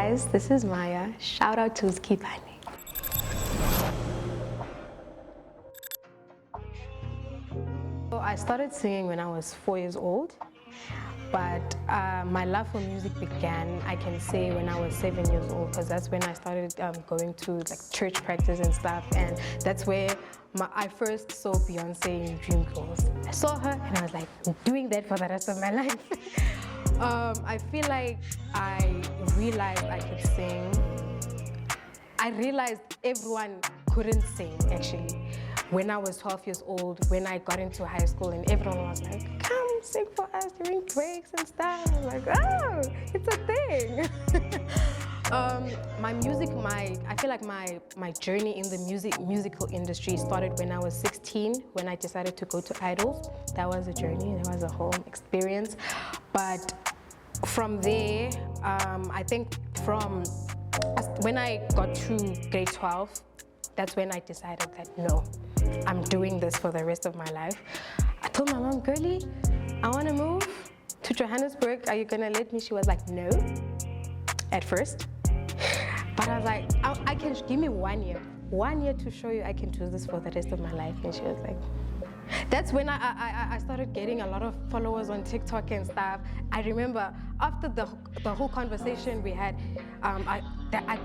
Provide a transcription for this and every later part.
guys, this is Maya. Shout out to Zkhiphani. So I started singing when I was 4 years old, but my love for music began, I can say, when I was 7 years old, because that's when I started going to like church practice and stuff, and that's where I first saw Beyonce in Dreamgirls. I saw her and I was like, I'm doing that for the rest of my life. I feel like I realized I could sing. I realized everyone couldn't sing, actually. When I was 12 years old, when I got into high school, and everyone was like, come sing for us during breaks and stuff. I was like, oh, it's a thing. I feel like my journey in the musical industry started when I was 16, when I decided to go to Idols. That was a journey, that was a whole experience. But from there, I think from when I got to grade 12, that's when I decided that no, I'm doing this for the rest of my life. I told my mom, girlie, I want to move to Johannesburg. Are you gonna let me? She was like, no, at first. But I was like, I can, give me 1 year. 1 year to show you I can do this for the rest of my life. And she was like, that's when I started getting a lot of followers on TikTok and stuff. I remember after the whole conversation we had, I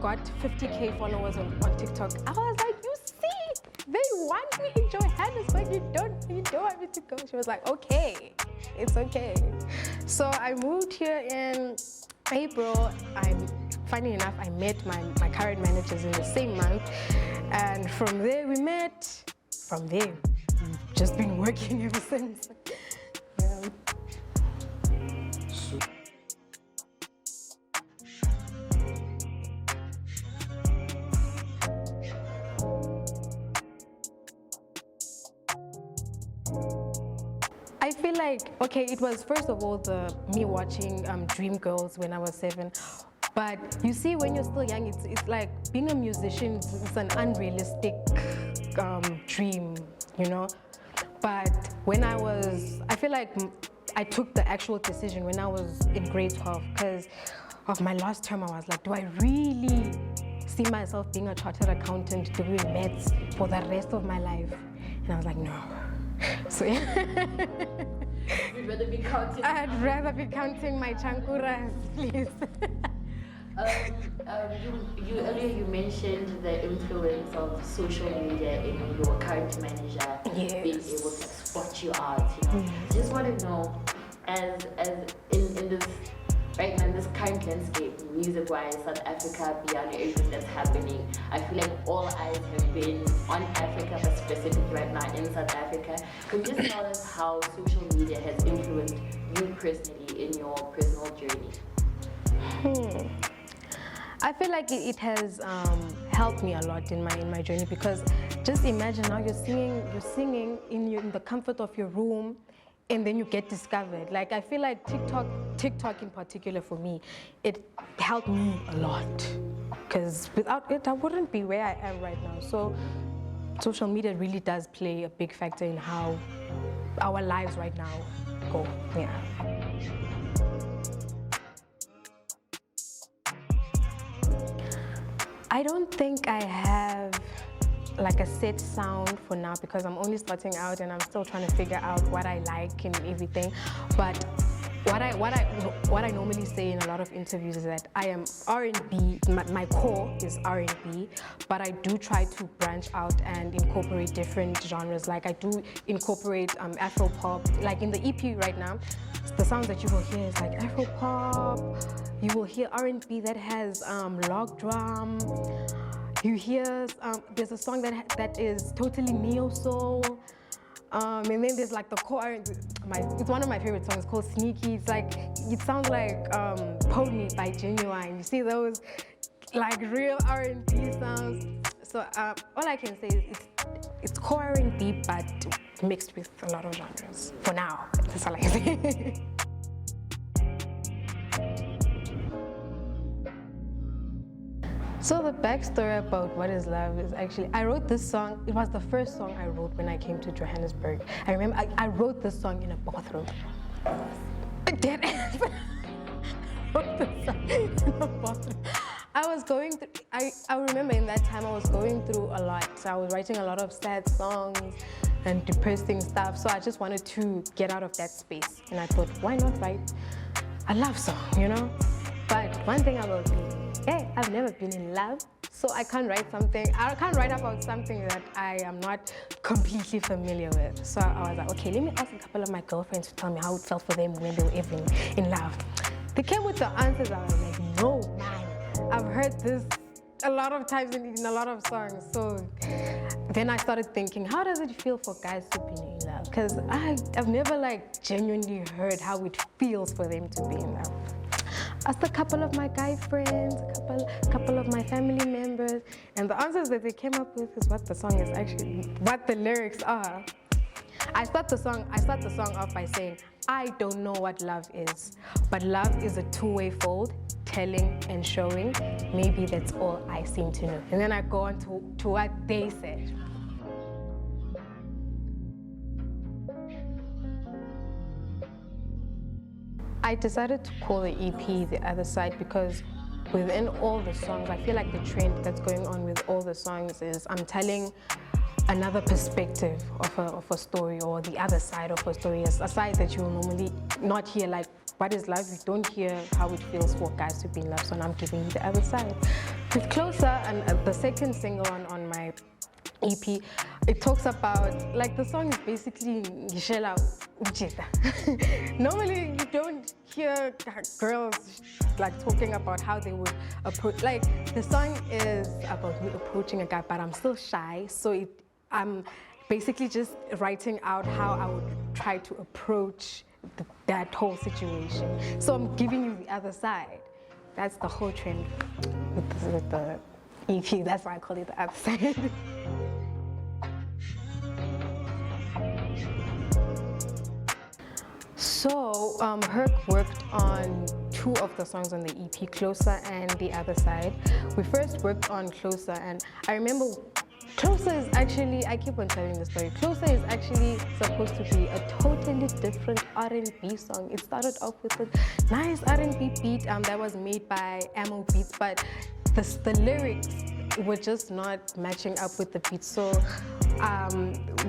got 50K followers on TikTok. I was like, you see, they want me in Johannesburg, you don't want me to go. She was like, okay, it's okay. So I moved here in April. Funny enough, I met my current managers in the same month. And from there we met. From there, we've just been working ever since. Yeah. I feel like, okay, it was first of all me watching Dreamgirls when I was 7. But you see, when you're still young, it's like being a musician, it's an unrealistic dream, you know? But when I feel like I took the actual decision when I was in grade 12, because of my last term. I was like, do I really see myself being a chartered accountant doing maths for the rest of my life? And I was like, no. So yeah. You'd rather be counting? I'd rather be counting my chankuras, please. Earlier you mentioned the influence of social media in your current manager being able to spot you out. You know, just want to know, as in this right now, in this current landscape, music-wise, South Africa, beyond everything that's happening, I feel like all eyes have been on Africa, but specifically right now in South Africa. Could you just tell us how social media has influenced you personally in your personal journey? I feel like it has helped me a lot in my journey, because just imagine now you're singing in the comfort of your room, and then you get discovered. Like, I feel like TikTok in particular for me, it helped me a lot, because without it I wouldn't be where I am right now. So social media really does play a big factor in how our lives right now go. Yeah. I don't think I have like a set sound for now, because I'm only starting out and I'm still trying to figure out what I like and everything. But what I normally say in a lot of interviews is that I am R&B. My core is R&B, but I do try to branch out and incorporate different genres. Like, I do incorporate Afro pop. Like in the EP right now, the sounds that you will hear is like Afro pop. You will hear R&B that has log drum. You hear there's a song that is totally neo soul. And then there's like the core R&B. It's one of my favorite songs called Sneaky. It's like, it sounds like Pony by Genuine. You see those like real R&B sounds. So all I can say is it's core R&B, but mixed with a lot of genres. For now, that's all I can say. So the backstory about What Is Love is actually, I wrote this song. It was the first song I wrote when I came to Johannesburg. I remember I wrote this song in a bathroom. Dead ass. I wrote this song in a bathroom. I was going through, I remember in that time I was going through a lot. So I was writing a lot of sad songs and depressing stuff. So I just wanted to get out of that space. And I thought, why not write a love song, you know? But one thing about me, hey, I've never been in love. So I can't write about something that I am not completely familiar with. So I was like, okay, let me ask a couple of my girlfriends to tell me how it felt for them when they were even in love. They came with the answers. I was like, no, man, I've heard this a lot of times in a lot of songs. So then I started thinking, how does it feel for guys to be in love? Because I've never like genuinely heard how it feels for them to be in love. Asked a couple of my guy friends, a couple of my family members, and the answers that they came up with is what the song is actually, what the lyrics are. I start the song off by saying, I don't know what love is, but love is a two-way fold, telling and showing. Maybe that's all I seem to know. And then I go on to what they said. I decided to call the EP The Other Side because within all the songs, I feel like the trend that's going on with all the songs is I'm telling another perspective of a story, or the other side of a story, a side that you will normally not hear, like what is love? You don't hear how it feels for guys to be in love, so I'm giving you the other side. With Closer, and the second single on my EP, it talks about, like, the song is basically Ngishela Ujita. Normally you don't hear girls like talking about how they would approach, like the song is about me approaching a guy, but I'm still shy, so I'm basically just writing out how I would try to approach that whole situation. So I'm giving you the other side. That's the whole trend with the EP. That's why I call it the other side. So Herc worked on two of the songs on the EP, Closer and The Other Side. We first worked on Closer, and I remember Closer is actually, I keep on telling the story, Closer is actually supposed to be a totally different R&B song. It started off with a nice R&B beat that was made by Ammo Beats, but the lyrics were just not matching up with the beat. So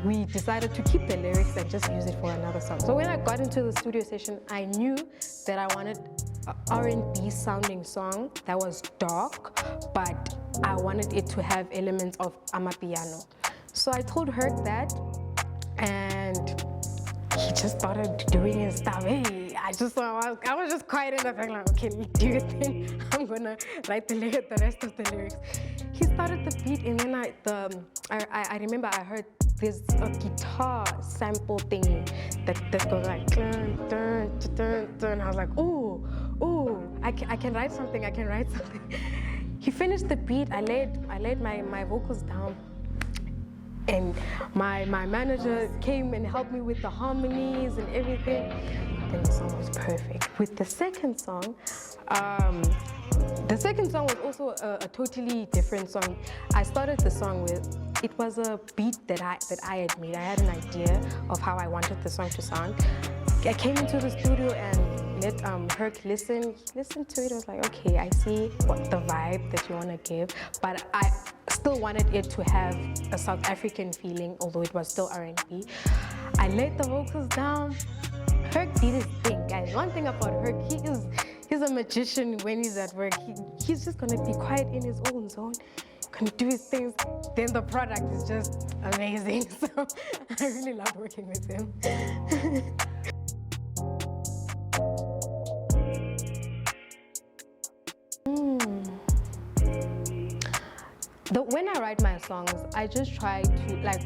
we decided to keep the lyrics and just use it for another song. So when I got into the studio session, I knew that I wanted an R&B sounding song that was dark, but I wanted it to have elements of amapiano. So I told Herc that, and he just started doing his stuff. Hey, I was just quiet in the back, like, okay, do your thing. I'm gonna write the rest of the lyrics. He started the beat, and then I remember I heard there's a guitar sample thing that goes like dun dun dun dun. I was like, ooh, I can write something. He finished the beat. I laid my vocals down, and my manager came and helped me with the harmonies and everything. Then the song was perfect. With the second song was also a totally different song. I started the song with, it was a beat that I had made. I had an idea of how I wanted the song to sound. I came into the studio and let Herc listen. He listened to it. I was like, okay, I see what the vibe that you want to give, but I still wanted it to have a South African feeling, although it was still R&B. I laid the vocals down. Herc did his thing, guys. One thing about Herc, he's a magician when he's at work. He's just gonna be quiet in his own zone, gonna do his things. Then the product is just amazing. So I really love working with him. When I write my songs, I just try to, like,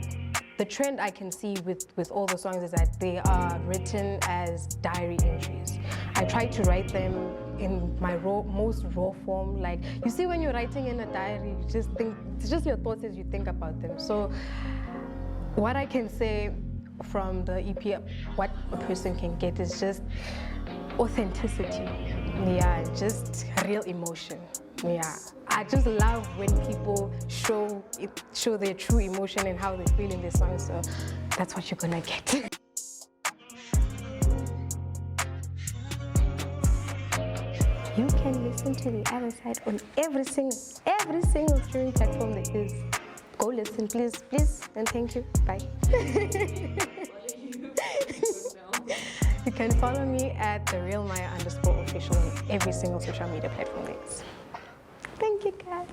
the trend I can see with all the songs is that they are written as diary entries. I try to write them in my most raw form. Like, you see, when you're writing in a diary, you just think, it's just your thoughts as you think about them. So what I can say from the EP, what a person can get is just authenticity. Yeah, just real emotion. Yeah, I just love when people show their true emotion and how they feel in their songs. So that's what you're gonna get. You can listen to the other side on every single streaming platform there is. Go listen, please, and thank you. Bye. You can follow me at @therealmaya_official on every single social media platform there is. Thank you, guys.